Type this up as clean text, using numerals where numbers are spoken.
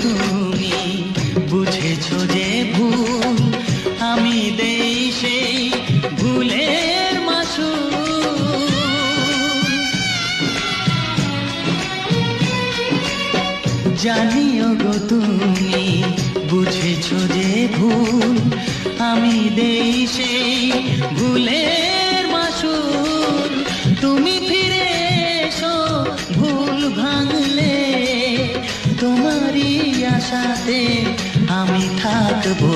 তুমি বুঝেছো যে ভুল আমি দেই সেই ভুলের মাসুল। জানিও গো তুমি বুঝেছো যে ভুল আমি দেই সেই ভুলের মাসুল। তুমি ফিরে এসো ভুল ভাঙলে তোমারই আশাতে আমি থাকবো।